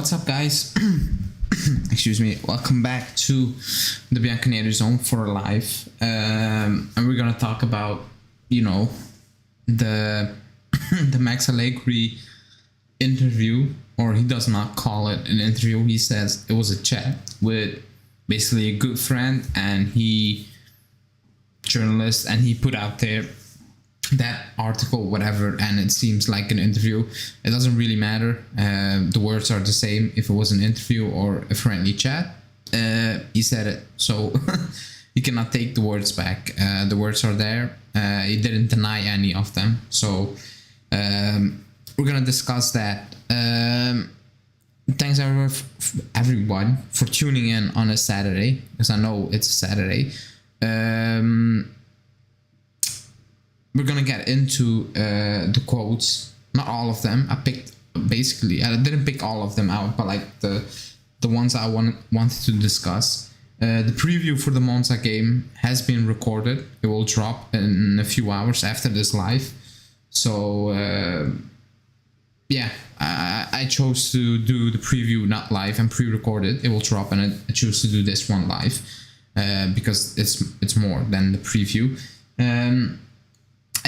What's up, guys? Excuse me. Welcome back to the Bianconerizon for live, and we're gonna talk about, the the Max Allegri interview, or he does not call it an interview. He says it was a chat with basically a good friend, and journalist, and he put out there that article, whatever, and it seems like an interview. It doesn't really matter. The words are the same if it was an interview or a friendly chat. He said it, so you cannot take the words back. The words are there. He didn't deny any of them, so we're gonna discuss that. Thanks everyone for tuning in on a Saturday, because I know it's a Saturday. We're gonna get into the quotes, not all of them. I didn't pick all of them out, but like the ones I wanted to discuss. The preview for the Monza game has been recorded. It will drop in a few hours after this live. So I chose to do the preview not live and pre-recorded. It will drop, and I choose to do this one live because it's more than the preview.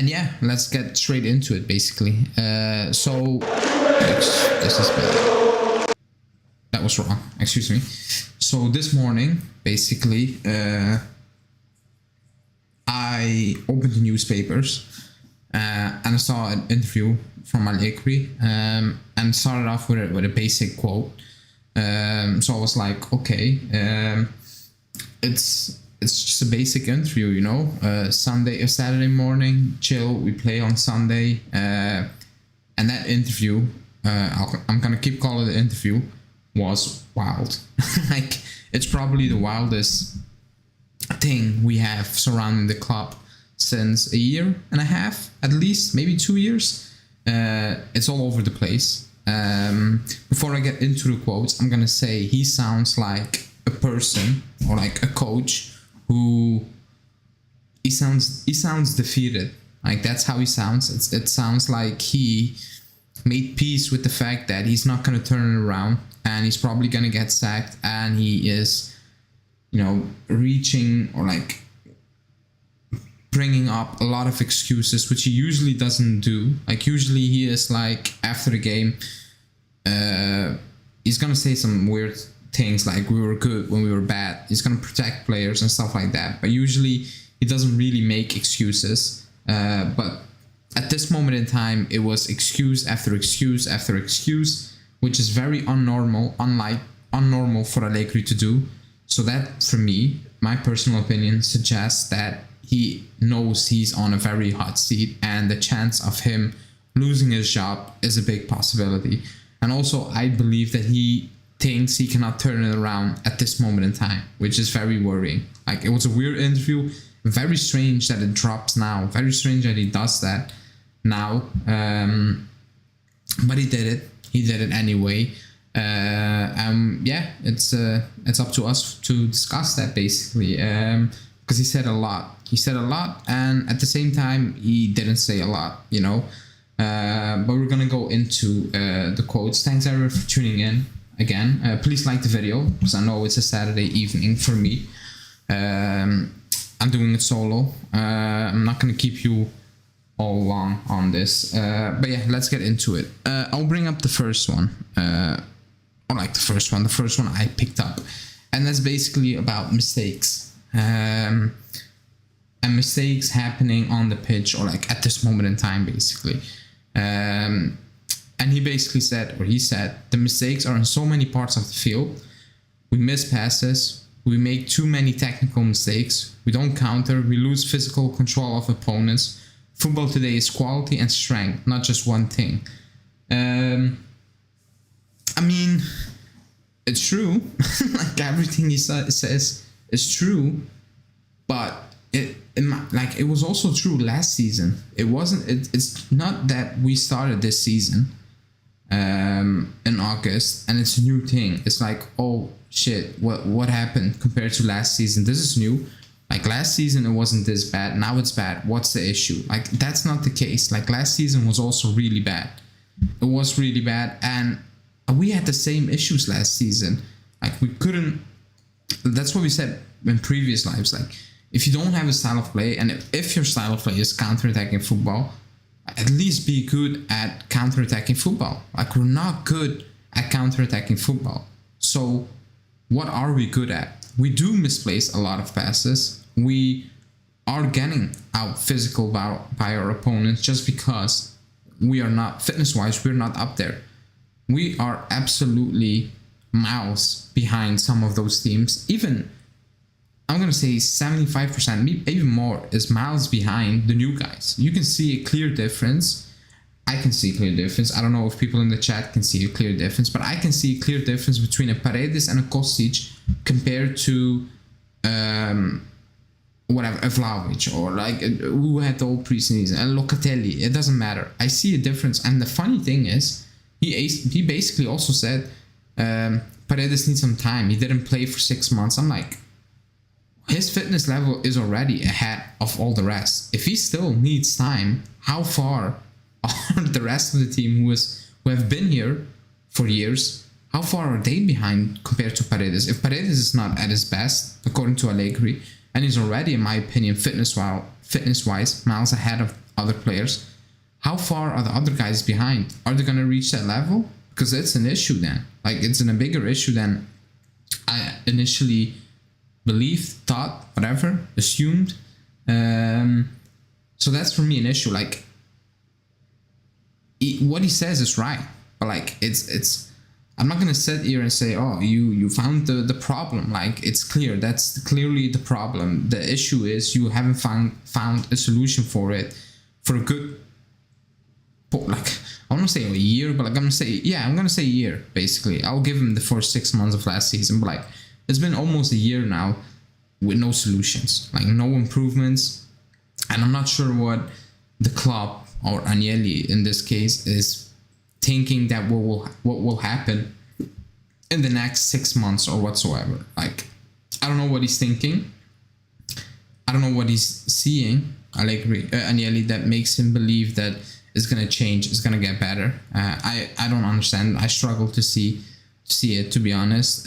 And yeah, let's get straight into it, basically. This is bad. That was wrong, excuse me. So this morning, basically, I opened the newspapers and I saw an interview from Allegri, and started off with a basic quote. So I was like, okay, it's just a basic interview, Saturday morning, chill, we play on Sunday. And that interview, I'm gonna keep calling it an interview, was wild. Like, it's probably the wildest thing we have surrounding the club since a year and a half, at least, maybe 2 years. It's all over the place. Before I get into the quotes, I'm gonna say he sounds like a person, or like a coach, who he sounds defeated. Like, that's how he sounds. It sounds like he made peace with the fact that he's not going to turn it around, and he's probably going to get sacked, and he is, reaching, or like bringing up a lot of excuses, which he usually doesn't do. Like, usually he is like, after the game, he's going to say some weird things like, we were good when we were bad. He's gonna protect players and stuff like that, but usually he doesn't really make excuses. But at this moment in time, it was excuse after excuse after excuse, which is very unnormal for Allegri to do. So that, for me, my personal opinion, suggests that he knows he's on a very hot seat, and the chance of him losing his job is a big possibility. And also, I believe that he thinks he cannot turn it around at this moment in time, which is very worrying. Like, it was a weird interview, very strange that it drops now, very strange that he does that now, but he did it anyway. It's up to us to discuss that, basically, because he said a lot, and at the same time he didn't say a lot, but we're gonna go into the quotes. Thanks everyone for tuning in. Again, please like the video, because I know it's a Saturday evening for me. I'm doing it solo. I'm not going to keep you all long on this. But yeah, let's get into it. I'll bring up the first one. The first one I picked up. And that's basically about mistakes. And mistakes happening on the pitch, or like at this moment in time, basically. And he basically said, the mistakes are in so many parts of the field. We miss passes. We make too many technical mistakes. We don't counter. We lose physical control of opponents. Football today is quality and strength, not just one thing. I mean, it's true. Like, everything he says is true. But it was also true last season. It's not that we started this season in August and it's a new thing. It's like, oh shit, what happened compared to last season? This is new. Like, last season it wasn't this bad, now it's bad. What's the issue? Like, that's not the case. Like, last season was also really bad. It was really bad, and we had the same issues last season. Like we couldn't. That's what we said in previous lives. Like if you don't have a style of play, and if your style of play is counter-attacking football, at least be good at counter-attacking football. Like we're not good at counter-attacking football. So what are we good at? We do misplace a lot of passes. We are getting out physical by our opponents just because we are not, fitness-wise, we're not up there. We are absolutely miles behind some of those teams. Even, I'm going to say 75%, even more, is miles behind the new guys. You can see a clear difference. I can see a clear difference. I don't know if people in the chat can see a clear difference, but I can see a clear difference between a Paredes and a Kostic compared to whatever, a Vlahovic, or like who had the whole preseason, and Locatelli. It doesn't matter. I see a difference. And the funny thing is, he basically also said Paredes needs some time. He didn't play for 6 months. I'm like, his fitness level is already ahead of all the rest. If he still needs time, how far are the rest of the team who have been here for years? How far are they behind compared to Paredes? If Paredes is not at his best, according to Allegri, and he's already, in my opinion, fitness-wise, miles ahead of other players, how far are the other guys behind? Are they going to reach that level? Because it's an issue then. Like, it's a bigger issue than I initially believed, thought, whatever, assumed. So that's for me an issue. Like, what he says is right, but like it's I'm not gonna sit here and say, oh, you found the problem. Like, it's clear, that's clearly the problem. The issue is you haven't found a solution for it for a good, like, I want to say a year, but like I'm gonna say a year. Basically, I'll give him the first 6 months of last season, but like it's been almost a year now with no solutions, like no improvements, and I'm not sure what the club, or Agnelli in this case, is thinking that what will happen in the next 6 months or whatsoever. Like, I don't know what he's thinking. I don't know what he's seeing, Agnelli, that makes him believe that it's gonna change, it's gonna get better. I don't understand. I struggle to see it, to be honest.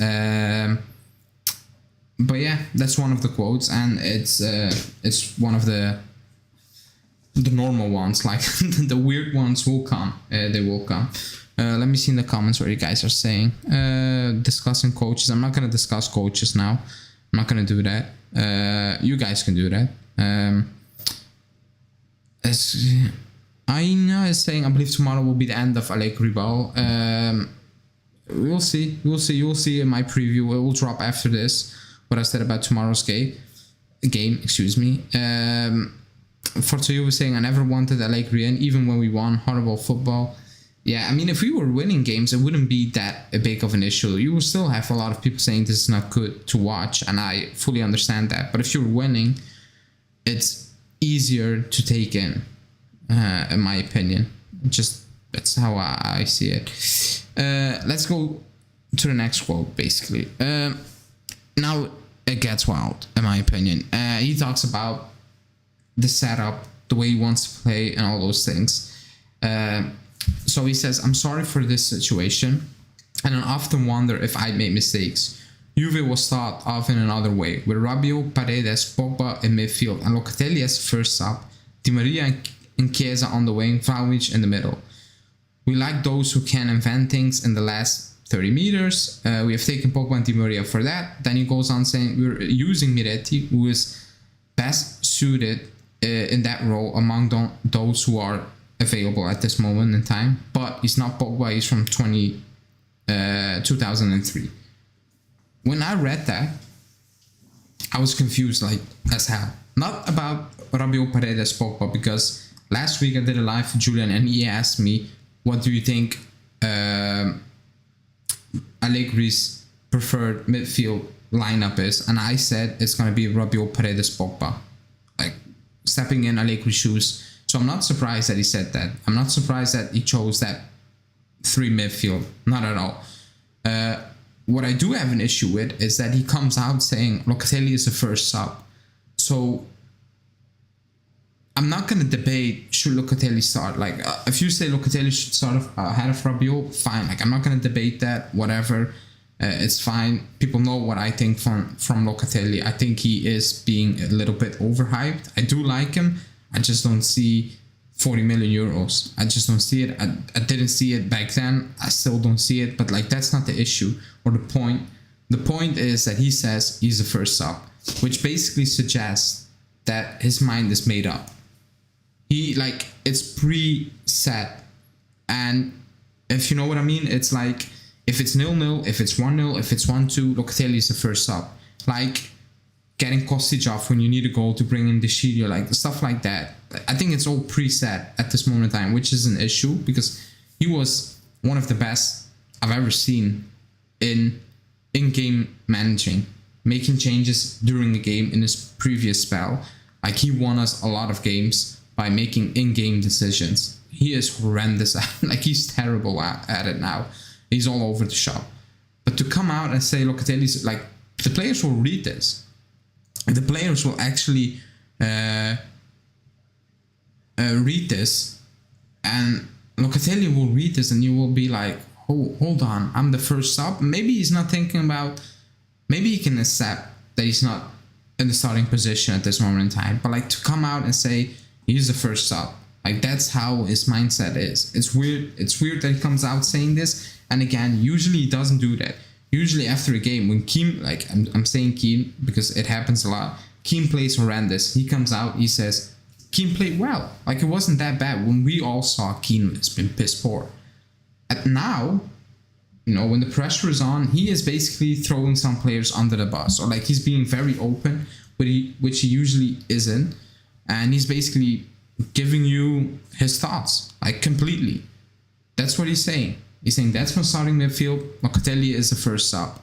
But yeah, that's one of the quotes, and it's one of the normal ones. Like the weird ones will come. They will come. Let me see in the comments what you guys are saying. Discussing coaches. I'm not gonna discuss coaches now. I'm not gonna do that. You guys can do that. Aina is saying, I believe tomorrow will be the end of Allegri ball. We'll see. You'll see in my preview. It will drop after this. What I said about tomorrow's game. Excuse me. Fortuyo was saying, I never wanted Allegri in, even when we won. Horrible football. Yeah, I mean, if we were winning games, it wouldn't be that big of an issue. You will still have a lot of people saying this is not good to watch, and I fully understand that. But if you're winning, it's easier to take in my opinion. Just, that's how I see it. Let's go to the next quote, basically. Now it gets wild, in my opinion. He talks about the setup, the way he wants to play, and all those things. So he says, I'm sorry for this situation, and I often wonder if I made mistakes. Juve was thought of in another way, with Rabiot, Paredes, Pogba in midfield, and Locatelli as first sub, Di Maria and Chiesa on the wing, Vlahovic in the middle. We like those who can invent things in the last 30 meters. We have taken Pogba and Di Maria for that. Then he goes on saying, we're using Miretti, who is best suited in that role among those who are available at this moment in time. But he's not Pogba, he's from 2003. When I read that, I was confused like as hell. Not about Rabiot, Paredes, Pogba, because last week I did a live with Julian and he asked me, what do you think Allegri's preferred midfield lineup is? And I said it's going to be Rabiot, Paredes, Pogba. Like, stepping in Allegri's shoes. So I'm not surprised that he said that. I'm not surprised that he chose that 3 midfield. Not at all. What I do have an issue with is that he comes out saying Locatelli is the first sub. So I'm not gonna debate should Locatelli start. Like, if you say Locatelli should start ahead of Rabiot, fine. Like, I'm not gonna debate that. Whatever, it's fine. People know what I think from Locatelli. I think he is being a little bit overhyped. I do like him. I just don't see 40 million euros. I just don't see it. I didn't see it back then. I still don't see it. But like, that's not the issue or the point. The point is that he says he's the first sub, which basically suggests that his mind is made up. He, like, it's pre-set, and if you know what I mean, it's like, if it's 0-0, if it's 1-0, if it's 1-2, Locatelli is the first sub. Like, getting Kostic off when you need a goal to bring in the Sheedio, like, stuff like that. I think it's all pre-set at this moment in time, which is an issue, because he was one of the best I've ever seen in-game managing, making changes during the game in his previous spell. Like, he won us a lot of games by making in-game decisions. He is horrendous like, he's terrible at it now. He's all over the shop. But to come out and say Locatelli's, like, the players will read this. The players will actually read this, and Locatelli will read this, and you will be like, oh, hold on, I'm the first sub. Maybe he's not thinking about, maybe he can accept that he's not in the starting position at this moment in time. But like, to come out and say he's the first sub, like, that's how his mindset is. It's weird. It's weird that he comes out saying this. And again, usually he doesn't do that. Usually after a game, when Keem, like, I'm saying Keem because it happens a lot. Keem plays horrendous. He comes out, he says, Keem played well. Like, it wasn't that bad when we all saw Keem has been piss poor. And now, you know, when the pressure is on, he is basically throwing some players under the bus, or like, he's being very open, which he usually isn't. And he's basically giving you his thoughts, like, completely. That's what he's saying. He's saying that's my starting midfield. Locatelli is the first sub.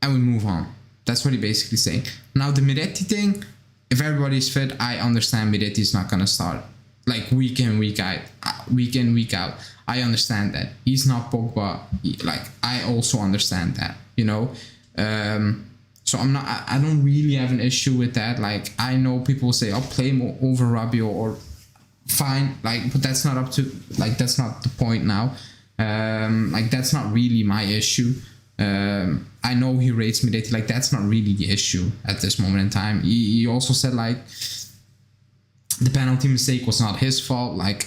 And we move on. That's what he's basically saying. Now, the Miretti thing, if everybody's fit, I understand Miretti's not going to start. Like, week in, week out. I understand that. He's not Pogba. Like, I also understand that, you know. So I don't really have an issue with that. Like, I know people say, I'll play him over Rabiot, or fine, like, but that's not up to, like, that's not the point now. Like, that's not really my issue. I know he rates Miretti, like, that's not really the issue at this moment in time. He also said, like, the penalty mistake was not his fault. Like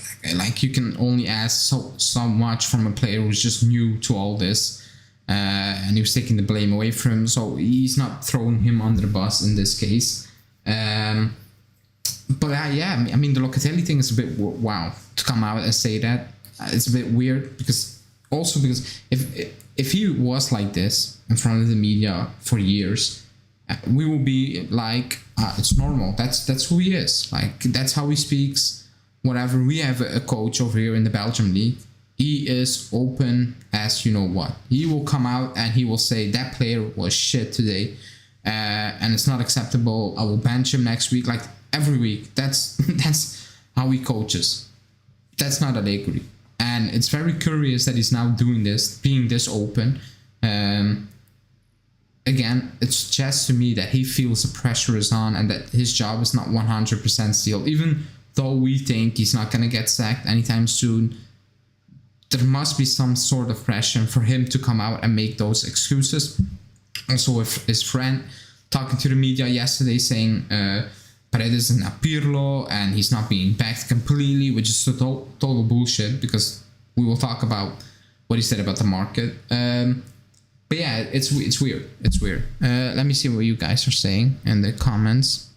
you can only ask so much from a player who's just new to all this, and he was taking the blame away from him, so he's not throwing him under the bus in this case. But yeah, I mean, the Locatelli thing is a bit wow to come out and say that. It's a bit weird because if he was like this in front of the media for years, we will be like, it's normal. That's who he is. Like, that's how he speaks. Whatever. We have a coach over here in the Belgium league. He is open as you know what. He will come out and he will say that player was shit today, and it's not acceptable. I will bench him next week. Like, every week. That's how he coaches. That's not Allegri. And it's very curious that he's now doing this, being this open. Again, it suggests to me that he feels the pressure is on and that his job is not 100% sealed. Even though we think he's not going to get sacked anytime soon, there must be some sort of pressure for him to come out and make those excuses. Also, with his friend talking to the media yesterday saying Paredes is not Pirlo and he's not being backed completely, which is total bullshit, because we will talk about what he said about the market. But yeah, it's weird. It's weird. Let me see what you guys are saying in the comments.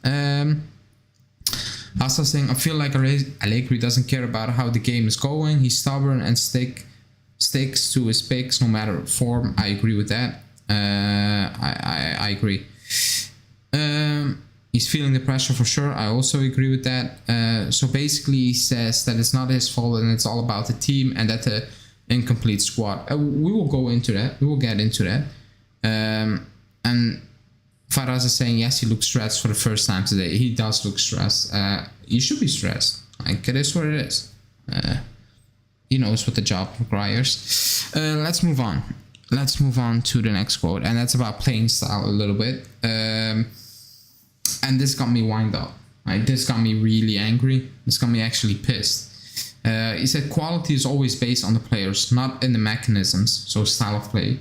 Also saying, I feel like Allegri doesn't care about how the game is going. He's stubborn and sticks to his picks no matter form. I agree with that. I agree. He's feeling the pressure for sure. I also agree with that. So basically he says that it's not his fault and it's all about the team and that the incomplete squad. We will go into that. We will get into that. And Faraz is saying, yes, he looks stressed for the first time today. He does look stressed. He should be stressed. Like, it is what it is. He knows what the job requires. Let's move on. Let's move on to the next quote. And that's about playing style a little bit. And this got me wind up. Like, this got me really angry. This got me actually pissed. He said quality is always based on the players, not in the mechanisms, so style of play.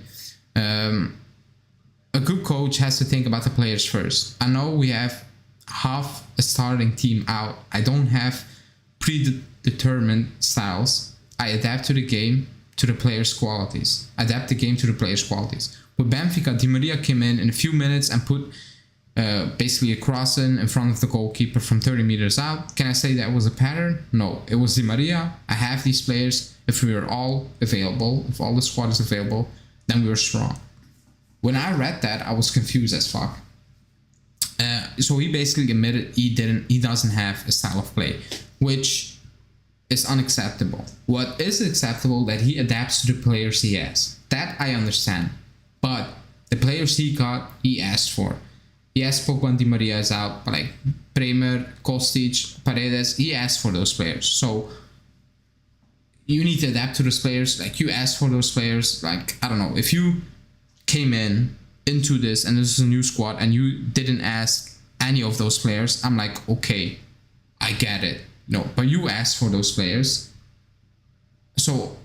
A good coach has to think about the players first. I know we have half a starting team out. I don't have predetermined styles. I adapt to the game, to the players' qualities. Adapt the game to the players' qualities. With Benfica, Di Maria came in a few minutes and put basically a cross in front of the goalkeeper from 30 meters out. Can I say that was a pattern? No, it was Di Maria. I have these players. If we are all available, if all the squad is available, then we are strong. When I read that, I was confused as fuck. So he basically admitted he doesn't have a style of play, which is unacceptable. What is acceptable, that he adapts to the players he has. That I understand. But the players he got, he asked for. He asked Pogba and Di Maria is out, but like Bremer, Kostic, Paredes, he asked for those players. So you need to adapt to those players. Like, you asked for those players. Like, I don't know, if you came into this and this is a new squad and you didn't ask any of those players, I'm like, okay, I get it. No, but you asked for those players. So,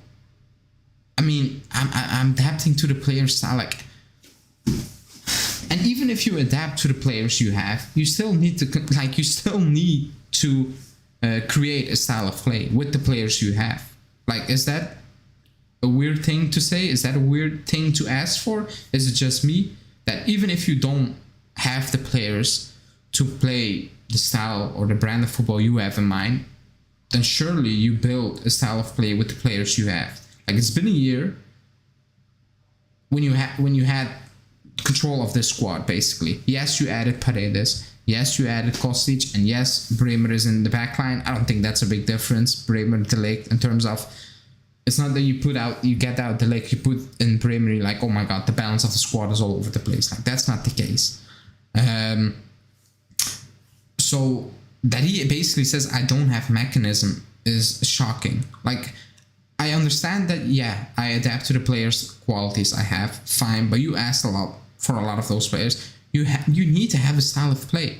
I mean, I'm adapting to the players' style. Like, and even if you adapt to the players you have, you still need to create a style of play with the players you have. Like, is that a weird thing to say? Is that a weird thing to ask for? Is it just me? That even if you don't have the players to play the style or the brand of football you have in mind, then surely you build a style of play with the players you have. Like, it's been a year when you had control of this squad, basically. Yes, you added Paredes. Yes, you added Kostic. And yes, Bremer is in the back line. I don't think that's a big difference. Bremer, De Ligt, in terms of, it's not that you get out De Ligt, you put in Bremer, you're like, oh my god, the balance of the squad is all over the place. Like, that's not the case. So that he basically says, I don't have mechanism, is shocking. Like, I understand that, yeah, I adapt to the players' qualities I have, fine, but you asked for a lot of those players. You need to have a style of play.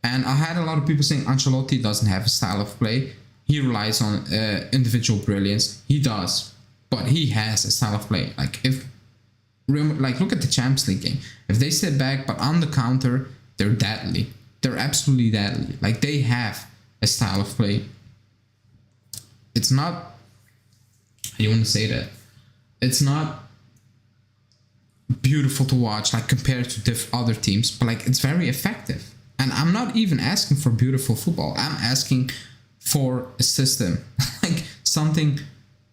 And I had a lot of people saying Ancelotti doesn't have a style of play. He relies on individual brilliance. He does, but he has a style of play. Like, look at the Champions League game. If they sit back, but on the counter, they're deadly. They're absolutely deadly. Like, they have a style of play. It's not, how do you want to say that? It's not beautiful to watch, like, compared to other teams, but like, it's very effective. And I'm not even asking for beautiful football. I'm asking for a system, like something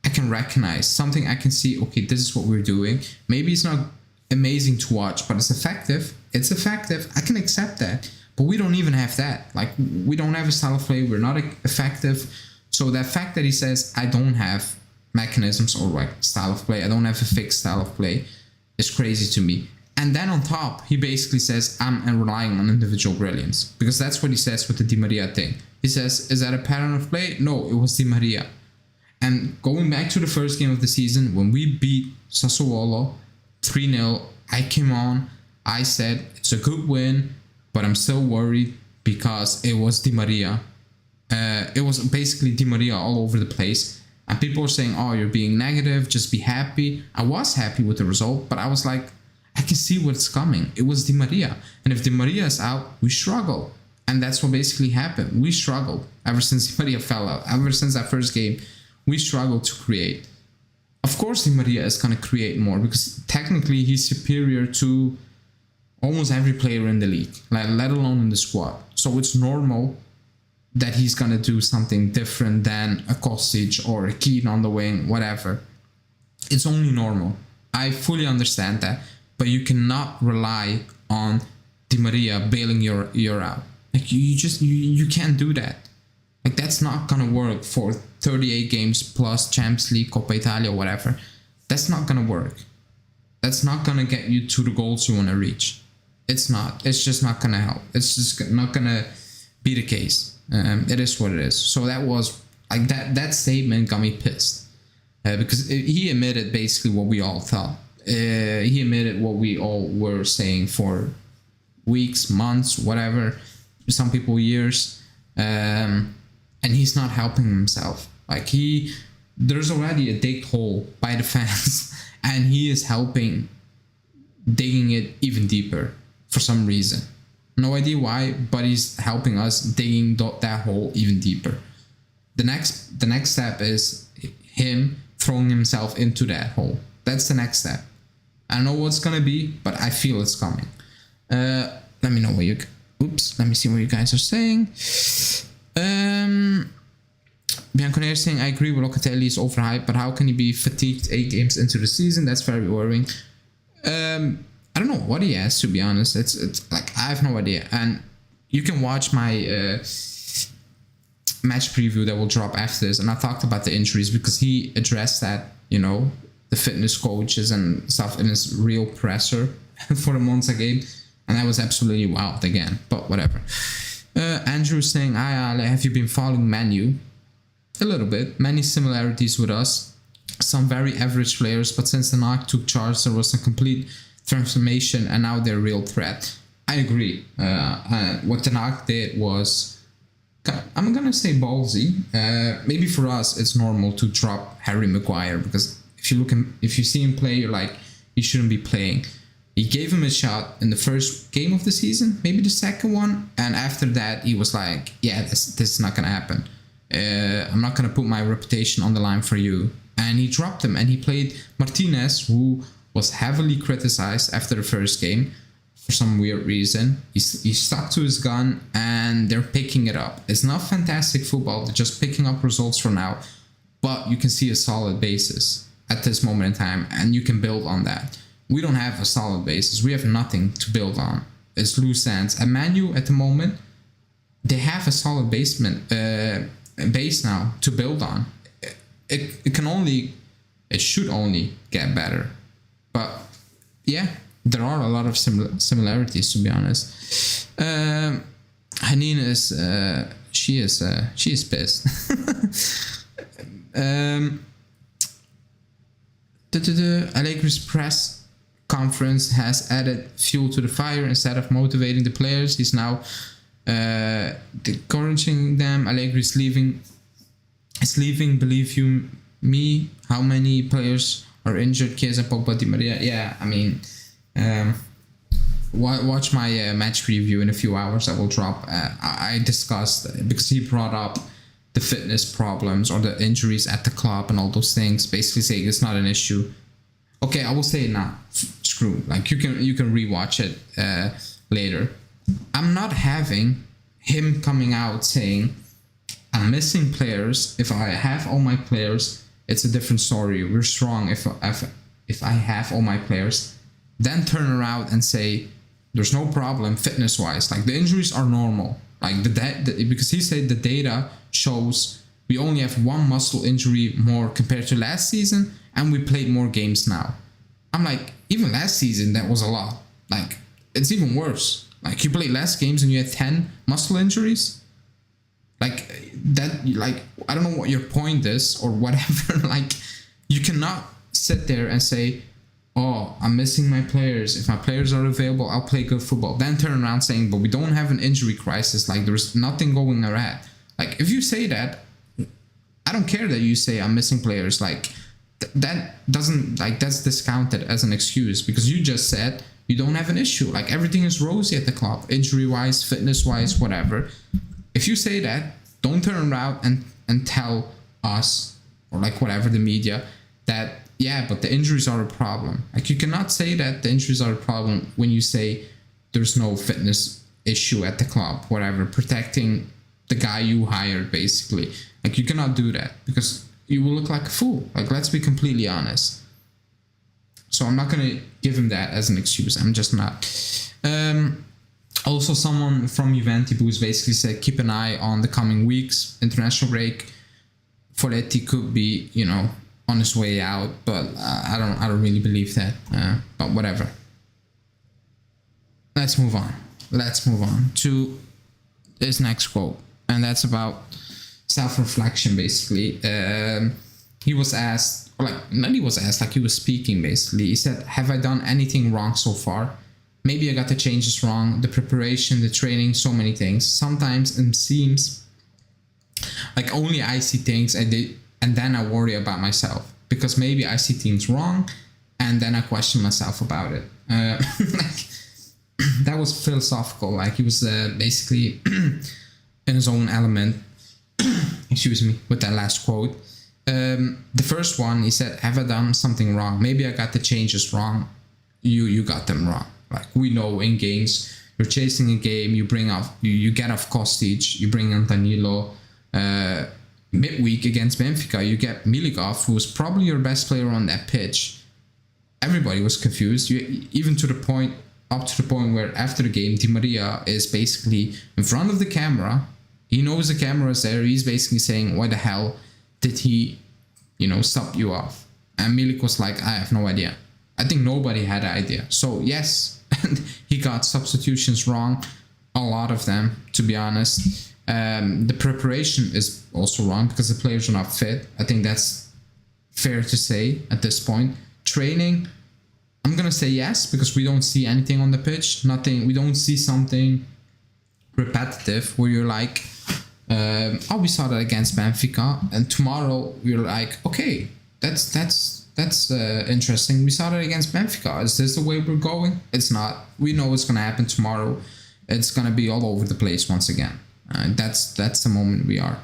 I can recognize, something I can see, okay, this is what we're doing. Maybe it's not amazing to watch, but it's effective. It's effective. I can accept that. But we don't even have that. Like, we don't have a style of play. We're not effective. So that fact that he says, I don't have mechanisms or like style of play, I don't have a fixed style of play, is crazy to me. And then on top, he basically says, I'm relying on individual brilliance. Because that's what he says with the Di Maria thing. He says, is that a pattern of play? No, it was Di Maria. And going back to the first game of the season, when we beat Sassuolo 3-0, I came on, I said, it's a good win, but I'm still worried because it was Di Maria. It was basically Di Maria all over the place. And people were saying, oh, you're being negative, just be happy. I was happy with the result, but I was like, I can see what's coming. It was Di Maria. And if Di Maria is out, we struggle. And that's what basically happened. We struggled ever since Di Maria fell out. Ever since that first game, we struggled to create. Of course, Di Maria is going to create more because technically he's superior to almost every player in the league, let alone in the squad. So it's normal that he's going to do something different than a Kostic or a Keane on the wing, whatever. It's only normal. I fully understand that. But you cannot rely on Di Maria bailing your out. Like, you can't do that. Like, that's not gonna work for 38 games plus Champions League, Coppa Italia, whatever. That's not gonna work. That's not gonna get you to the goals you wanna reach. It's not. It's just not gonna help. It's just not gonna be the case. It is what it is. So that was like that statement got me pissed because he admitted basically what we all thought. He admitted what we all were saying for weeks, months, whatever. some people years, and he's not helping himself. Like there's already a digged hole by the fans, and he is helping digging it even deeper for some reason. No idea why, but he's helping us digging that hole even deeper. The next step is him throwing himself into that hole. That's the next step. I don't know what's gonna be, but I feel it's coming. Let me know what you. Let me see what you guys are saying. Bianconeri saying, I agree with Locatelli is overhyped, but how can he be fatigued 8 games into the season? That's very worrying. I don't know what he has, to be honest. It's like, I have no idea. And you can watch my match preview that will drop after this, and I talked about the injuries because he addressed that, you know, the fitness coaches and stuff in his real presser for the Monza game, and that was absolutely wild again, but whatever. Andrew saying, hi Ale, have you been following Man U? A little bit. Many similarities with us, some very average players, but since the Nog took charge there was a complete transformation and now they're a real threat. I agree. What the Nog did was, I'm gonna say ballsy. Maybe for us it's normal to drop Harry Maguire because if you see him play, you're like, he shouldn't be playing. He gave him a shot in the first game of the season, maybe the second one, and after that he was like, yeah, this is not gonna happen. I'm not gonna put my reputation on the line for you. And he dropped him and he played Martinez, who was heavily criticized after the first game for some weird reason. He stuck to his gun and they're picking it up. It's not fantastic football, they're just picking up results for now, but you can see a solid basis at this moment in time and you can build on that. We don't have a solid basis. We have nothing to build on. It's loose ends. At Man U at the moment, they have a solid base now to build on. It should only get better. But yeah, there are a lot of similarities, to be honest. Hanina is she is pissed. Allegri's press conference has added fuel to the fire. Instead of motivating the players, he's now encouraging them. Allegri is leaving. Believe you me, how many players are injured? Kessie Pogba, Di Maria. Yeah, I mean, watch my match preview in a few hours that will drop. I discussed, because he brought up the fitness problems or the injuries at the club and all those things, basically saying it's not an issue. Okay, I will say it now. Screw. Like, you can rewatch it later. I'm not having him coming out saying I'm missing players. If I have all my players, it's a different story. We're strong if I have all my players. Then turn around and say there's no problem fitness wise. Like, the injuries are normal. Like because he said the data shows we only have one muscle injury more compared to last season, and we played more games now. I'm like, even last season that was a lot. Like, it's even worse. Like, you played less games and you had 10 muscle injuries. Like that. Like, I don't know what your point is or whatever. Like, you cannot sit there and say, oh, I'm missing my players. If my players are available, I'll play good football. Then turn around saying, but we don't have an injury crisis. Like, there's nothing going around. Like, if you say that, I don't care that you say I'm missing players. Like, that doesn't, like, that's discounted as an excuse because you just said you don't have an issue. Like, everything is rosy at the club, injury-wise, fitness-wise, whatever. If you say that, don't turn around and tell us, or like whatever, the media, that, yeah, but the injuries are a problem. Like, you cannot say that the injuries are a problem when you say there's no fitness issue at the club, whatever, protecting the guy you hired, basically. Like, you cannot do that because you will look like a fool. Like, let's be completely honest. So I'm not going to give him that as an excuse. I'm just not. Also, someone from Juventus Boost basically said, keep an eye on the coming weeks. International break. Folletti could be, you know, on his way out, but I don't really believe that. But whatever. Let's move on to this next quote, and that's about self-reflection. Basically, he was asked, or like, not he was asked, like, he was speaking. Basically, he said, "Have I done anything wrong so far? maybe I got the changes wrong, the preparation, the training, so many things. Sometimes it seems like only I see things and then I worry about myself, because maybe I see things wrong and then I question myself about it. Like, that was philosophical. Like, he was basically in his own element. Excuse me, with that last quote. The first one, he said, have I done something wrong? Maybe I got the changes wrong. You got them wrong. Like, we know in games, you're chasing a game, you bring off, you get off Kostic, you bring on Danilo. Midweek against Benfica, you get Milikov, who was probably your best player on that pitch. Everybody was confused. Even up to the point where after the game, Di Maria is basically in front of the camera. He knows the camera is there. He's basically saying, why the hell did he, stop you off? And Milik was like, I have no idea. I think nobody had an idea. So yes, he got substitutions wrong. A lot of them, to be honest. The preparation is also wrong because the players are not fit. I think that's fair to say at this point. Training, I'm going to say yes, because we don't see anything on the pitch. Nothing. We don't see something repetitive where you're like, we saw that against Benfica, and tomorrow we're like, okay, that's interesting. We saw that against Benfica. Is this the way we're going? It's not. We know what's going to happen tomorrow. It's going to be all over the place once again. That's the moment we are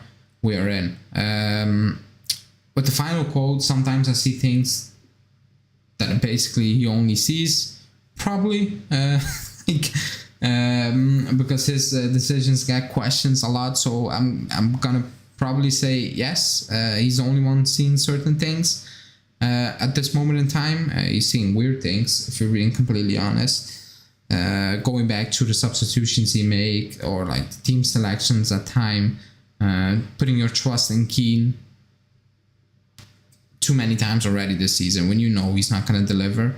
in. With the final quote, sometimes I see things that basically he only sees, probably, because his decisions get questions a lot. So I'm gonna probably say yes. He's the only one seeing certain things at this moment in time. He's seeing weird things, if you're being completely honest. Going back to the substitutions he make, or like team selections at time, putting your trust in Keane too many times already this season when you know he's not going to deliver.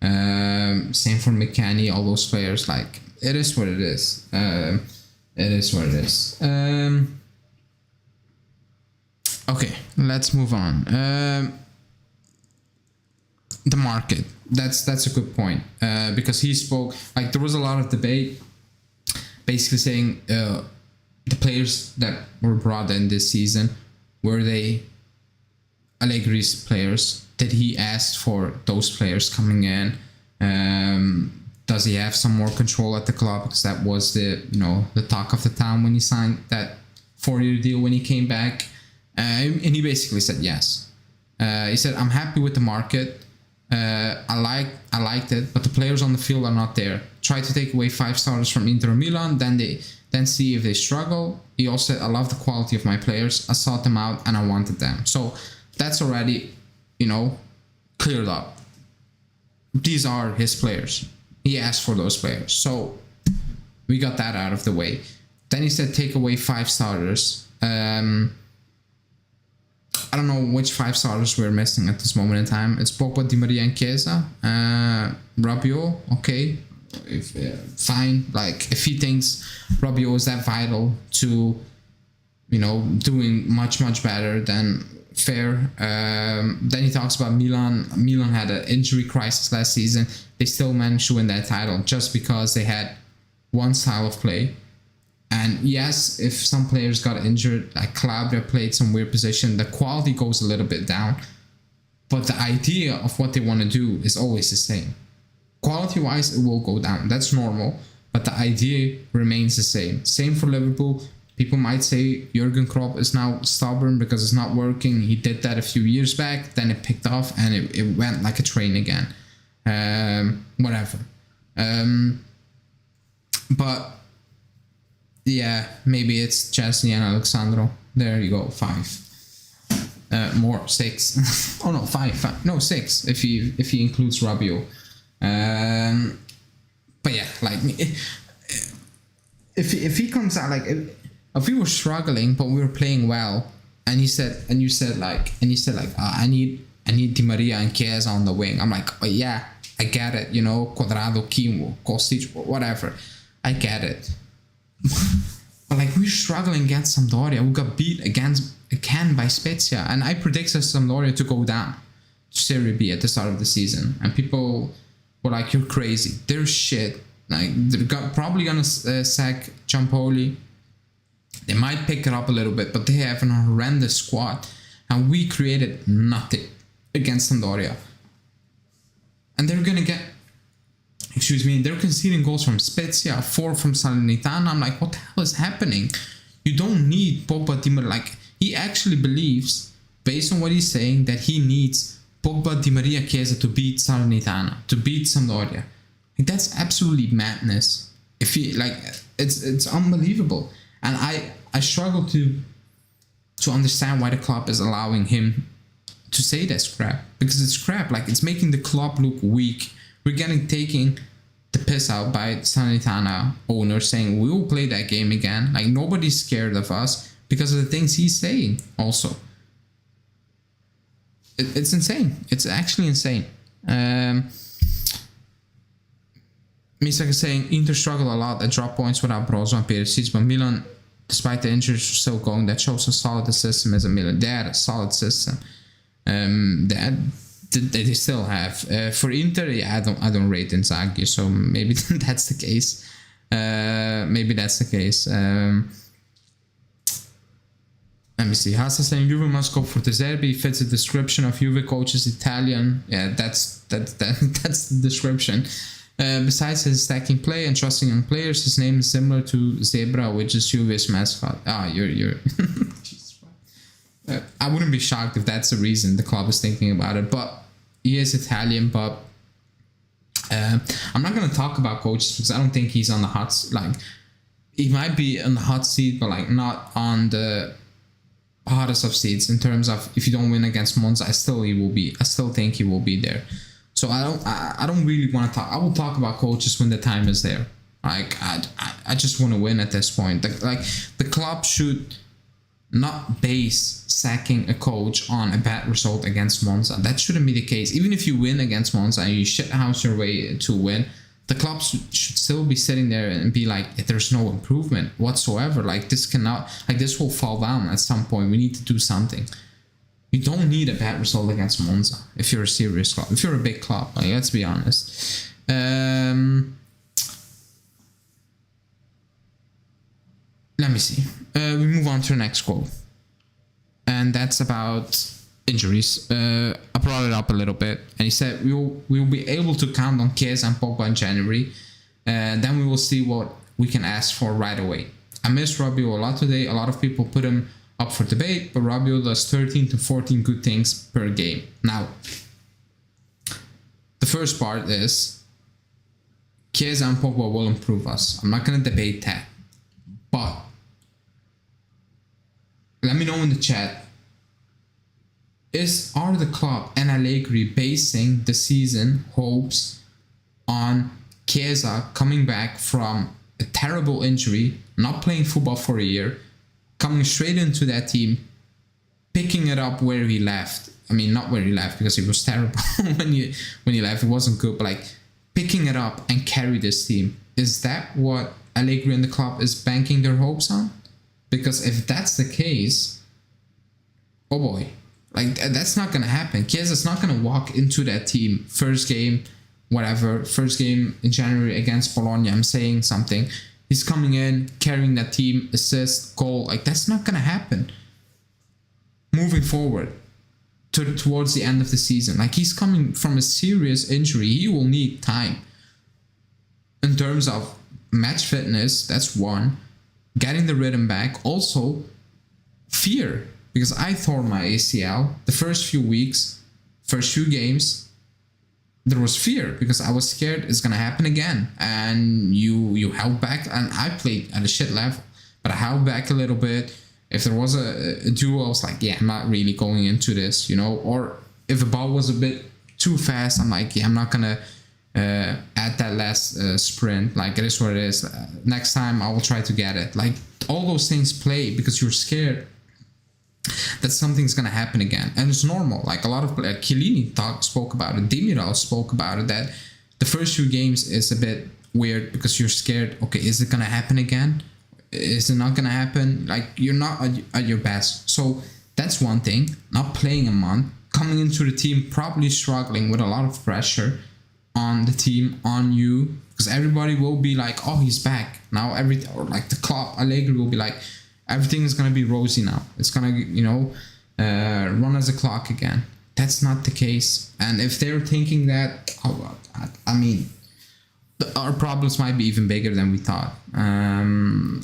Same for McKennie, all those players. Like, it is what it is. It is what it is. Okay, let's move on. The market. That's a good point, because he spoke, like, there was a lot of debate basically saying the players that were brought in this season, were they Allegri's players? Did he ask for those players coming in? Does he have some more control at the club? Because that was the talk of the town when he signed that 4-year deal when he came back, and he basically said yes. He said, I'm happy with the market. I liked it, but the players on the field are not there. Try to take away 5 starters from Inter Milan, then see if they struggle. He also said, I love the quality of my players. I sought them out and I wanted them. So that's already, cleared up. These are his players. He asked for those players. So we got that out of the way. Then he said, take away 5 starters. I don't know which 5 starters we're missing at this moment in time. It's Pogba, Di Maria, and Chiesa. Rabiot, okay, fine. Like, if he thinks Rabiot is that vital to, doing much better, then fair. Then he talks about Milan. Milan had an injury crisis last season. They still managed to win that title just because they had one style of play. And yes, if some players got injured, like Calabria played some weird position, the quality goes a little bit down. But the idea of what they want to do is always the same. Quality-wise, it will go down. That's normal. But the idea remains the same. Same for Liverpool. People might say Jurgen Klopp is now stubborn because it's not working. He did that a few years back. Then it picked off and it went like a train again. Whatever. But yeah, maybe it's Chesney and Alexandro. There you go, 5. More, 6. Oh no, 5. No, 6 if he includes Rabiot. But yeah, like, if he comes out, like, if we were struggling but we were playing well, and you said I need Di Maria and Chiesa on the wing. I'm like, oh yeah, I get it. Cuadrado, Kim, Kostic, whatever. I get it. But like, we're struggling against Sampdoria. We got beat again by Spezia, and I predicted Sampdoria to go down to Serie B at the start of the season. And people were like, you're crazy. They're shit. Like, they're probably gonna sack Giampoli. They might pick it up a little bit, but they have an horrendous squad. And we created nothing against Sampdoria. And they're gonna get... they're conceding goals from Spezia, 4 from Salernitana. I'm like, what the hell is happening? You don't need Pogba, Di Maria. Like, he actually believes, based on what he's saying, that he needs Pogba, Di Maria, Chiesa to beat Salernitana, to beat Sampdoria. Like, that's absolutely madness. If he, like, it's unbelievable. And I struggle to understand why the club is allowing him to say that's crap, because it's crap. Like, it's making the club look weak. We're taking the piss out by Salernitana owner, saying we will play that game again. Like, nobody's scared of us because of the things he's saying. Also, it's insane. It's actually insane. Misak is saying Inter struggle a lot at drop points without Brozo and Perisic, but Milan, despite the injuries, are still going. That shows how solid the system is at Milan. They had a solid system. They still have. For Inter, yeah, I don't rate Inzaghi, so maybe that's the case. Let me see. Hasa saying Juve must go for De Zerbi. Fits the description of Juve coaches, Italian. Yeah, that's the description. Besides his stacking play and trusting young players, his name is similar to Zebra, which is Juve's mascot. You're. I wouldn't be shocked if that's the reason the club is thinking about it. But he is Italian. But I'm not gonna talk about coaches because I don't think he's on the hot seat. Like, he might be on the hot seat, but like not on the hottest of seats in terms of if you don't win against Monza. I still think he will be there. So I don't really want to talk. I will talk about coaches when the time is there. Like, I just want to win at this point. Like, the club should not base sacking a coach on a bad result against Monza. That shouldn't be the case. Even if you win against Monza and you shithouse your way to win, the club should still be sitting there and be like, there's no improvement whatsoever. Like, this will fall down at some point. We need to do something. You don't need a bad result against Monza if you're a serious club. If you're a big club, like, let's be honest. Let me see. We move on to the next quote. And that's about injuries. I brought it up a little bit. And he said, we will be able to count on Chiesa and Pogba in January. Then we will see what we can ask for right away. I miss Rabiot a lot today. A lot of people put him up for debate, but Rabiot does 13 to 14 good things per game. Now, the first part is Chiesa and Pogba will improve us. I'm not going to debate that. But let me know in the chat, are the club and Allegri basing the season hopes on Chiesa coming back from a terrible injury, not playing football for a year, coming straight into that team, picking it up where he left? I mean, not where he left, because it was terrible when he left. It wasn't good, but like picking it up and carry this team. Is that what Allegri and the club is banking their hopes on? Because if that's the case, oh boy, like that's not gonna happen. Chiesa's not gonna walk into that team first game in January against Bologna. I'm saying something. He's coming in, carrying that team, assist, goal. Like, that's not gonna happen. Moving forward towards the end of the season, like, he's coming from a serious injury. He will need time. In terms of match fitness, that's one. Getting the rhythm back. Also, fear. Because I tore my ACL the first few games. There was fear because I was scared it's gonna happen again, and you held back, and I played at a shit level, but I held back a little bit. If there was a duel, I was like, yeah, I'm not really going into this, or if the ball was a bit too fast, I'm like, yeah, I'm not gonna add that last sprint. Like, it is what it is. Next time I will try to get it. Like, all those things play because you're scared that something's gonna happen again, and it's normal. Like, a lot of Chiellini spoke about it, Demiral spoke about it, that the first few games is a bit weird because you're scared. Okay, is it gonna happen again? Is it not gonna happen? Like, you're not at your best. So that's one thing. Not playing a month, coming into the team probably struggling with a lot of pressure on the team, on you, because everybody will be like, oh, he's back now. Or like the club, Allegri will be like, everything is gonna be rosy now. It's gonna, run as a clock again. That's not the case. And if they're thinking that, I mean, our problems might be even bigger than we thought.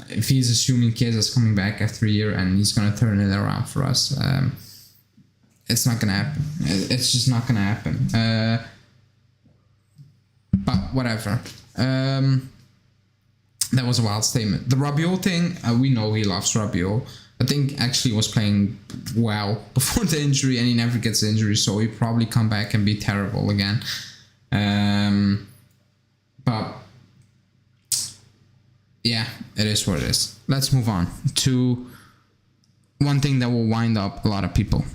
If he's assuming Kiesa's coming back after a year and he's gonna turn it around for us, it's not gonna happen. It's just not gonna happen. But whatever. That was a wild statement. The Rabiot thing, we know he loves Rabiot. I think actually was playing well before the injury, and he never gets injury, so he probably come back and be terrible again. But yeah, it is what it is. Let's move on to one thing that will wind up a lot of people.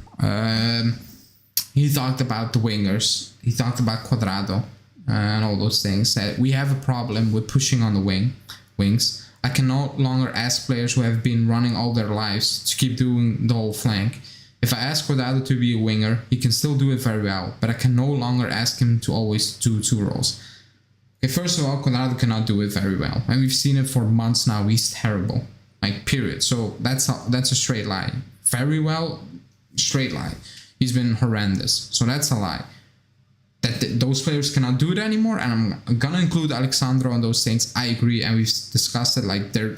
He talked about the wingers. He talked about Cuadrado and all those things. That we have a problem with pushing on the wings. I can no longer ask players who have been running all their lives to keep doing the whole flank. If I ask Cuadrado to be a winger, he can still do it very well, but I can no longer ask him to always do two roles. Okay, first of all, Cuadrado cannot do it very well, and we've seen it for months now. He's terrible, like period. So that's a straight lie. Very well, straight lie. He's been horrendous. So that's a lie. That those players cannot do it anymore, and I'm gonna include Alexandro on those things. I agree, and we've discussed it. Like, they're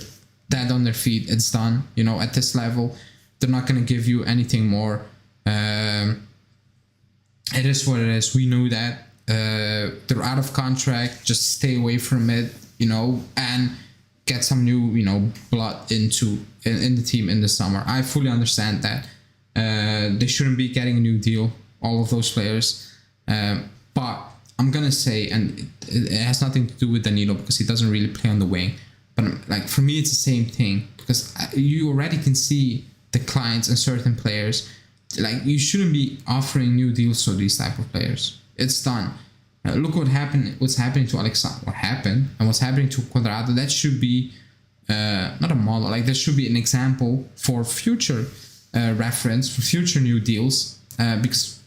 dead on their feet. It's done. At this level, they're not gonna give you anything more. It is what it is. We knew that. They're out of contract. Just stay away from it, and get some new, blood in the team in the summer. I fully understand that. They shouldn't be getting a new deal, all of those players. But I'm gonna say, and it has nothing to do with Danilo because he doesn't really play on the wing. But like, for me, it's the same thing, because you already can see declines in certain players. Like, you shouldn't be offering new deals to these type of players. It's done. Look what happened. What's happening to Alexandre? What happened and what's happening to Cuadrado? That should be not a model. Like, that should be an example for future reference, for future new deals. Because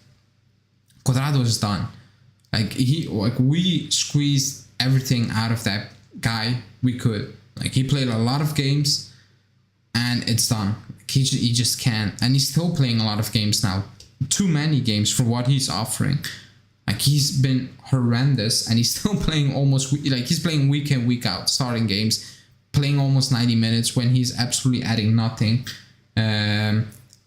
Cuadrado is done. We squeezed everything out of that guy we could. Like, he played a lot of games, and it's done. He just can't. And he's still playing a lot of games now. Too many games for what he's offering. Like, he's been horrendous, and he's still playing he's playing week in, week out, starting games, playing almost 90 minutes when he's absolutely adding nothing.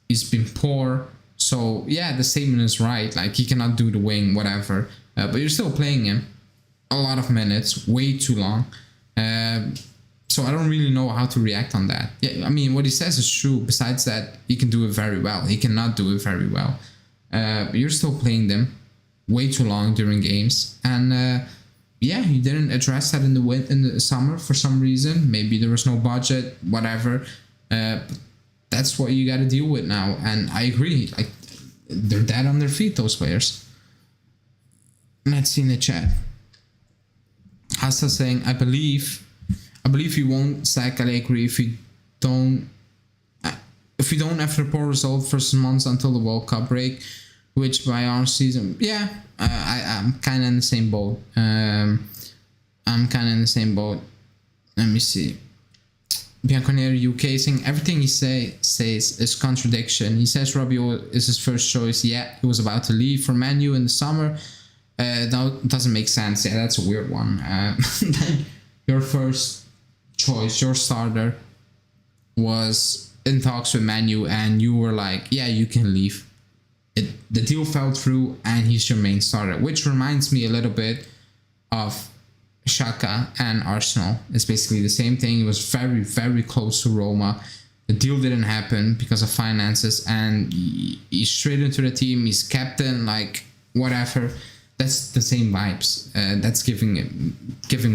He's been poor. So yeah, the statement is right. Like, he cannot do the wing, whatever. But you're still playing him a lot of minutes, way too long. So I don't really know how to react on that. Yeah, I mean, what he says is true. Besides that, he can do it very well. He cannot do it very well. But you're still playing them way too long during games. And he didn't address that in the summer for some reason. Maybe there was no budget, whatever. That's what you got to deal with now. And I agree. Like, they're dead on their feet, those players. Let's see in the chat. Hasta saying, I believe he won't sack Allegri if we don't have a poor result for some months until the World Cup break, which by our season, I'm kind of in the same boat. Let me see. Bianconeri UK saying everything he says is contradiction. He says Rabiot is his first choice. Yeah, he was about to leave for Man U in the summer. That doesn't make sense. Yeah, that's a weird one. Your first choice, your starter, was in talks with Man U, and you were like, yeah, you can leave. The deal fell through, and he's your main starter, which reminds me a little bit of Xhaka and Arsenal. It's basically the same thing. He was very, very close to Roma. The deal didn't happen because of finances, and he's straight into the team. He's captain, like, whatever. That's the same vibes. That's giving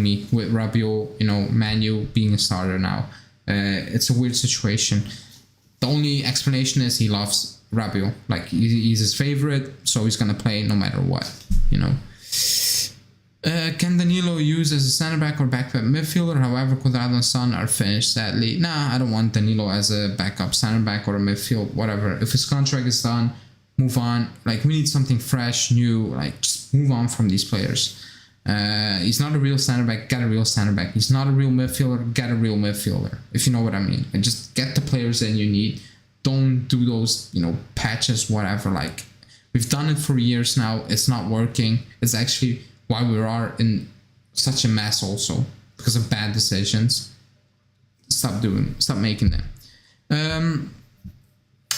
me with Rabiot, Man U being a starter now. It's a weird situation. The only explanation is he loves Rabiot. Like, he's his favorite, so he's gonna play no matter what. Can Danilo use as a center back or backup midfielder? However, Cuadrado and Son are finished, sadly. Nah, I don't want Danilo as a backup center back or a midfield, whatever. If his contract is done, move on. Like, we need something fresh, new. Like, just move on from these players. He's not a real center back, get a real center back. He's not a real midfielder, get a real midfielder, if you know what I mean. And just get the players that you need. Don't do those, patches, whatever. Like, we've done it for years now. It's not working. It's actually why we are in such a mess also, because of bad decisions. Stop making them.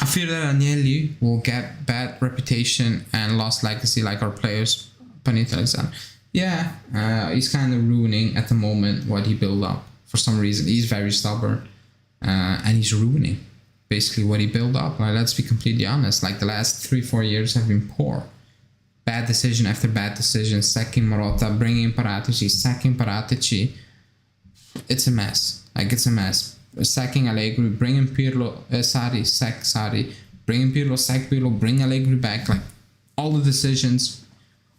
I fear that Agnelli will get bad reputation and lost legacy like our players. Panita Alexander. Yeah, he's kind of ruining at the moment what he built up for some reason. He's very stubborn, and he's ruining basically what he built up. Like, let's be completely honest. Like, the last 3-4 years have been poor. Bad decision after bad decision. Sacking Marotta, bringing Paratici, sacking Paratici. It's a mess. Like, it's a mess. Sacking Allegri, bringing Pirlo, Sarri, sack Sarri, bringing Pirlo, sack Pirlo, bring Allegri back. Like, all the decisions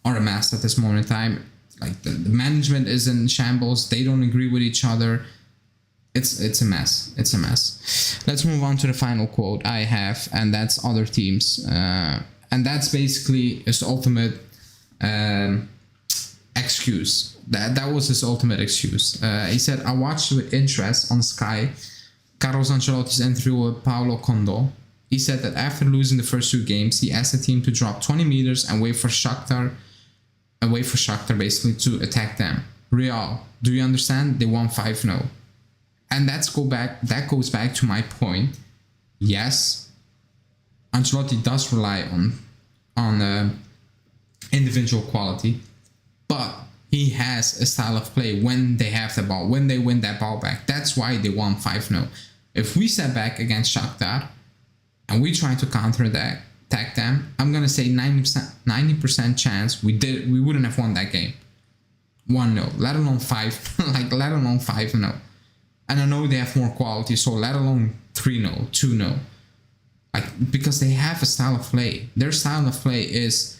are a mess at this moment in time. Like, the management is in shambles. They don't agree with each other. It's a mess. It's a mess. Let's move on to the final quote I have, and that's other teams. And that's basically his ultimate excuse. That was his ultimate excuse. He said, I watched with interest on Sky Carlos Ancelotti's interview with Paulo Condo. He said that after losing the first 2 games, he asked the team to drop 20 meters and wait for Shakhtar basically to attack them. Real, do you understand? They won 5-0. And that goes back to my point. Yes, Ancelotti does rely on individual quality, but he has a style of play when they have the ball, when they win that ball back. That's why they won 5-0. If we sat back against Shakhtar and we try to attack them, I'm gonna say 90% chance we wouldn't have won that game. 1-0, let alone 5-0. And I know they have more quality, so let alone 3-0, 2-0. Like, because they have a style of play. Their style of play is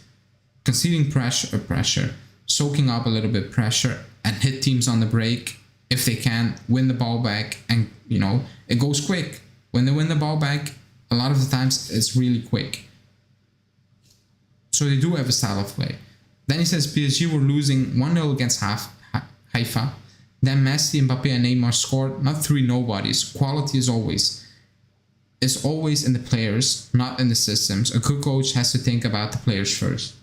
conceding pressure, soaking up a little bit pressure, and hit teams on the break if they can, win the ball back, and it goes quick. When they win the ball back, a lot of the times it's really quick. So they do have a style of play. Then he says PSG were losing 1-0 against Haifa. Then Messi, Mbappe, and Neymar scored not 3 nobodies. Quality is always in the players, not in the systems. A good coach has to think about the players first.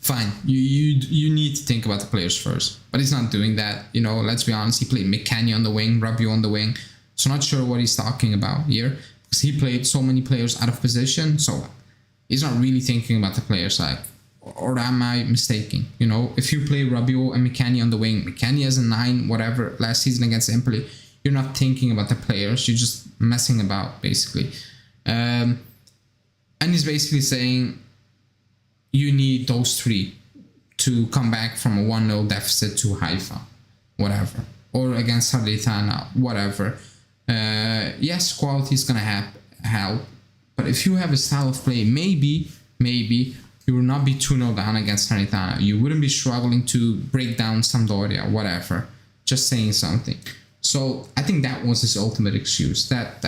Fine, you need to think about the players first, but he's not doing that. Let's be honest. He played McKennie on the wing, Rabiot on the wing, so not sure what he's talking about here, because he played so many players out of position. So he's not really thinking about the players. Like, or am I mistaken? If you play Rabiot and McKennie on the wing, McKennie as a 9, whatever, last season against Empoli, you're not thinking about the players. You're just messing about, basically. And he's basically saying you need those 3 to come back from a 1-0 deficit to Haifa, whatever, or against Salernitana, whatever. Yes, quality is gonna help, but if you have a style of play, maybe you will not be 2-0 down against Salernitana. You wouldn't be struggling to break down Sampdoria, whatever. Just saying something. So I think that was his ultimate excuse. That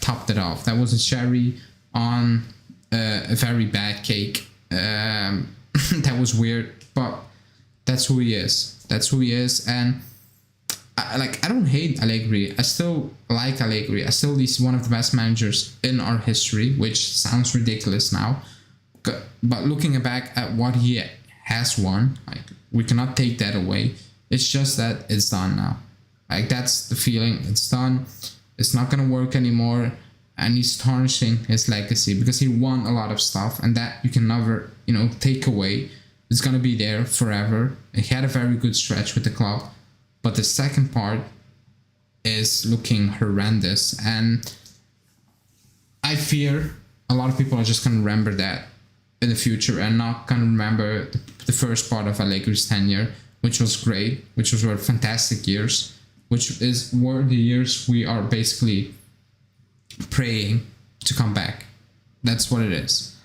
topped it off. That was a cherry on a very bad cake. That was weird, but that's who he is. And I don't hate Allegri. I still like Allegri. He's one of the best managers in our history, which sounds ridiculous now. But looking back at what he has won, we cannot take that away. It's just that it's done now. That's the feeling. It's done. It's not gonna work anymore. And he's tarnishing his legacy because he won a lot of stuff, and that you can never, take away. It's gonna be there forever. He had a very good stretch with the club, but the second part is looking horrendous, and I fear a lot of people are just gonna remember that in the future and not gonna remember the first part of Allegri's tenure, which was great, which were fantastic years, were the years we are basically praying to come back. That's what it is.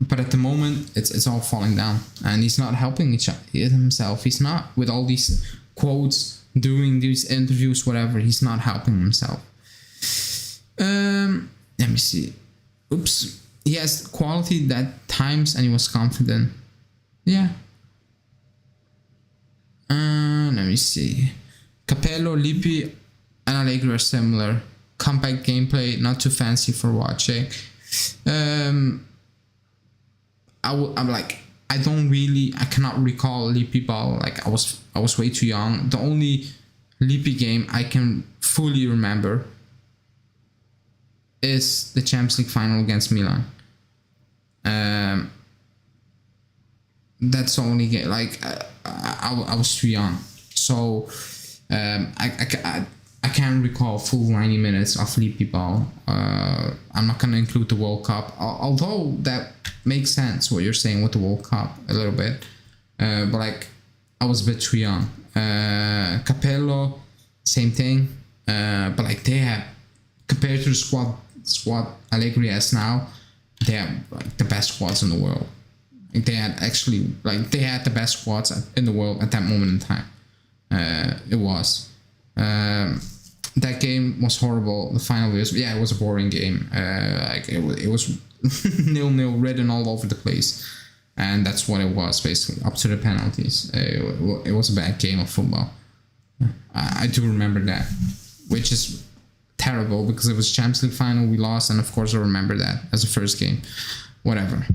But at the moment, it's all falling down, and he's not helping himself. He's not, with all these quotes, doing these interviews, whatever. He's not helping himself. Let me see. Oops. He has quality at times, and he was confident. Yeah, Let me see. Capello, Lippi, and Allegri are similar. Compact gameplay, not too fancy for watching. I'm like, I cannot recall Lippi ball. Like I was way too young. The only Lippi game I can fully remember is the Champions League final against Milan. That's the only game. Like I was too young, so I can't recall full 90 minutes of Lippi ball. I'm not gonna include the World Cup, although that makes sense what you're saying with the World Cup a little bit. But like I was a bit too young. Capello, same thing. But like they have, compared to the squad Allegri has now, they have like the best squads in the world. Like they had the best squads in the world at that moment in time. It was. That game was horrible. The final was, it was a boring game. Like it was 0-0 written all over the place, and that's what it was basically up to the penalties. It was a bad game of football. I do remember that, which is terrible because it was Champions League final, we lost, and of course I remember that as a first game. Whatever.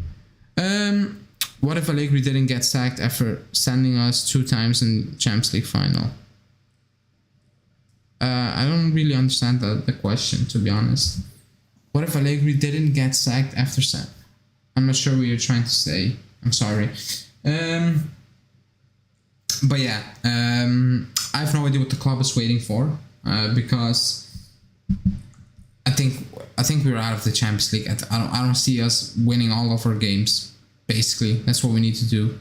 What if Allegri didn't get sacked after sending us 2 times in Champions League final? I don't really understand the question, to be honest. What if Allegri didn't get sacked after I'm not sure what you're trying to say. I'm sorry. But yeah, I have no idea what the club is waiting for, because I think we're out of the Champions League. I don't see us winning all of our games. Basically, that's what we need to do.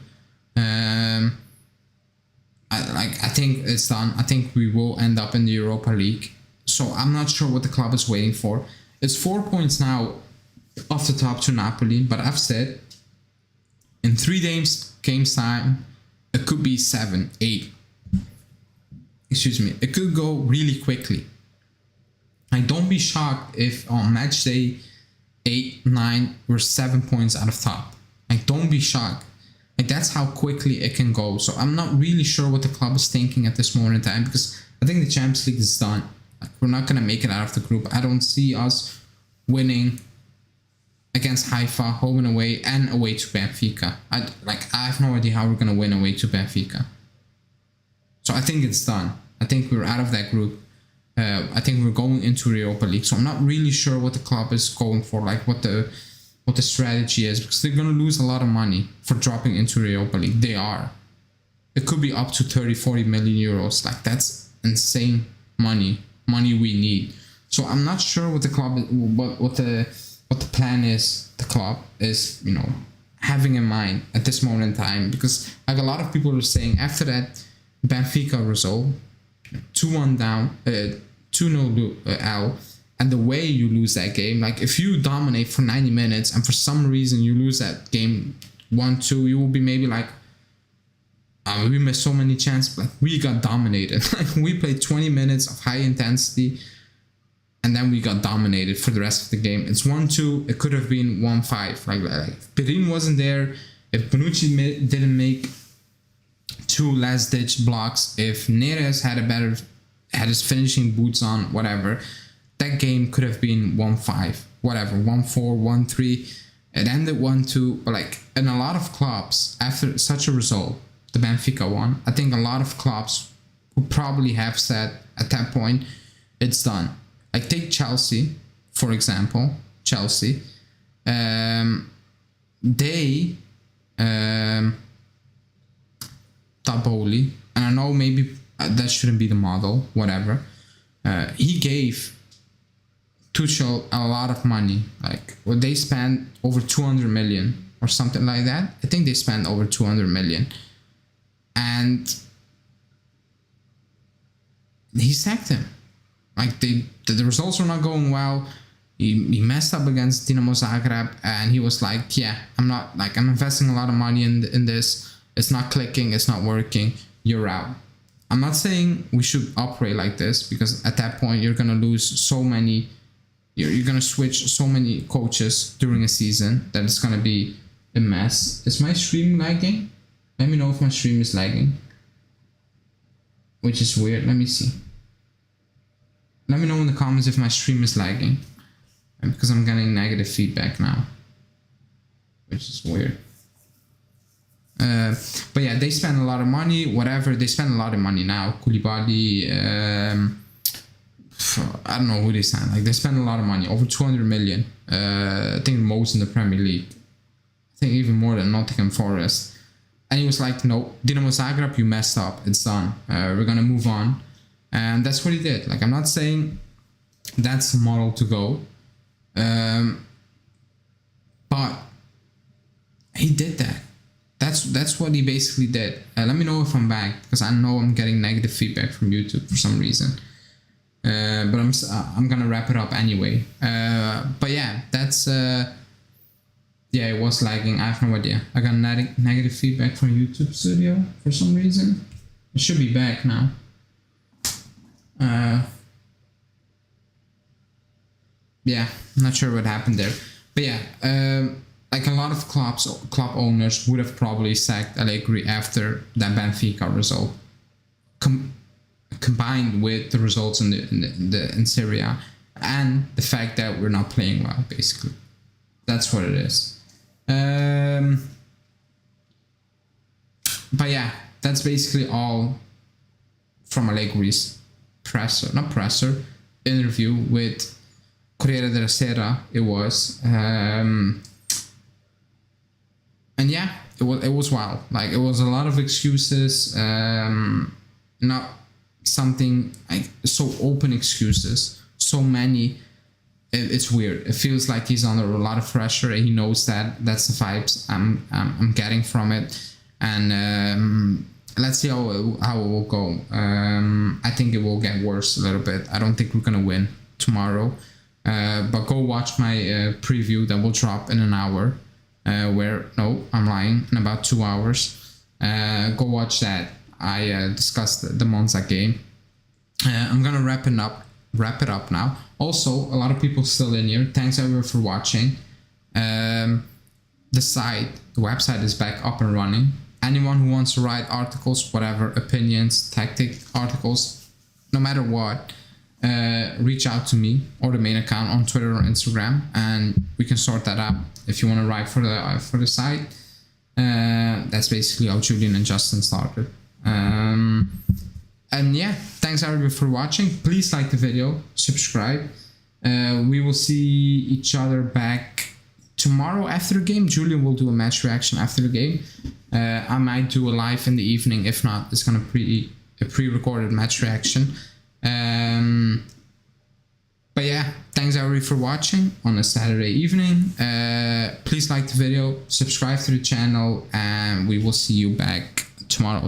I think it's done. I think we will end up in the Europa League. So I'm not sure what the club is waiting for. It's 4 points now off the top to Napoli, but I've said in 3 games time, it could be 7, 8. Excuse me. It could go really quickly. Like, don't be shocked if on match day 8, 9, we're 7 points out of top. Like, don't be shocked. Like, that's how quickly it can go. So I'm not really sure what the club is thinking at this moment in time, because I think the Champions League is done. Like, we're not going to make it out of the group. I don't see us winning against Haifa, home and away, and away to Benfica. I have no idea how we're going to win away to Benfica. So I think it's done. I think we're out of that group. I think we're going into the Europa League. So I'm not really sure what the club is going for, like what the strategy is, because they're going to lose a lot of money for dropping into the Europa League. They are. It could be up to 30-40 million euros. Like, that's insane money we need. So I'm not sure what the club, what the plan is. The club is, having in mind at this moment in time, because like a lot of people are saying after that Benfica result, 2-1 down, 2-0 L, and the way you lose that game, like if you dominate for 90 minutes and for some reason you lose that game 1-2, you will be maybe like, we missed so many chances, like we got dominated. Like we played 20 minutes of high intensity and then we got dominated for the rest of the game. It's 1-2, it could have been 1-5. Like Perin wasn't there, if Bonucci didn't make 2 last ditch blocks, if Neres had his finishing boots on, whatever, that game could have been 1-5, whatever, 1-4, 1-3. It ended 1-2, but like in a lot of clubs, after such a result, the Benfica one, I think a lot of clubs would probably have said at that point, it's done. Like take Chelsea, for example. Chelsea, they Taboli, and I know maybe that shouldn't be the model, whatever. He gave Tuchel a lot of money. Like, well, they spent over 200 million or something like that. I think they spent over 200 million. And he sacked him. Like, the results were not going well. He messed up against Dinamo Zagreb, and he was like, yeah, I'm investing a lot of money in this. It's not clicking, it's not working, you're out. I'm not saying we should operate like this, because at that point you're going to lose so many, you're going to switch so many coaches during a season that it's going to be a mess. Is my stream lagging? Let me know if my stream is lagging. which is weird. Let me see. Let me know in the comments if my stream is lagging, because I'm getting negative feedback now, which is weird. But yeah, they spend a lot of money, whatever. They spend a lot of money now. Koulibaly, I don't know who they signed. Like, they spend a lot of money, over 200 million. I think most in the Premier League. I think even more than Nottingham Forest. And he was like, no, Dinamo Zagreb, you messed up. It's done. We're gonna move on. And that's what he did. Like, I'm not saying that's the model to go. But he did that. That's what he basically did. Let me know if I'm back, because I know I'm getting negative feedback from YouTube for some reason. But I'm gonna wrap it up anyway. But yeah, that's yeah, it was lagging. I have no idea. I got negative feedback from YouTube Studio for some reason. It should be back now. Yeah, I'm not sure what happened there. But yeah, like a lot of club owners would have probably sacked Allegri after that Benfica result, combined with the results in Syria and the fact that we're not playing well. Basically, that's what it is. But yeah, that's basically all from Allegri's interview with Corriere della Sera. It was. And yeah, it was wild. Like, it was a lot of excuses, not something like so open excuses, so many. It's weird. It feels like he's under a lot of pressure, and he knows that. That's the vibes I'm getting from it. And let's see how it will go. I think it will get worse a little bit. I don't think we're gonna win tomorrow. But go watch my preview that will drop in an hour. No, I'm lying, in about 2 hours. Go watch that. I discussed the Monza game. I'm gonna wrap it up now. Also, a lot of people still in here. Thanks everyone for watching. The website is back up and running. Anyone who wants to write articles, whatever, opinions, tactic articles, no matter what, reach out to me or the main account on Twitter or Instagram, and we can sort that out. If you want to write for the site, that's basically how Julian and Justin started. And yeah, thanks everybody for watching. Please like the video, subscribe. We will see each other back tomorrow after the game. Julian will do a match reaction after the game. I might do a live in the evening. If not, it's gonna be a pre-recorded match reaction. But yeah, thanks everybody for watching on a Saturday evening. Please like the video, subscribe to the channel, and we will see you back tomorrow.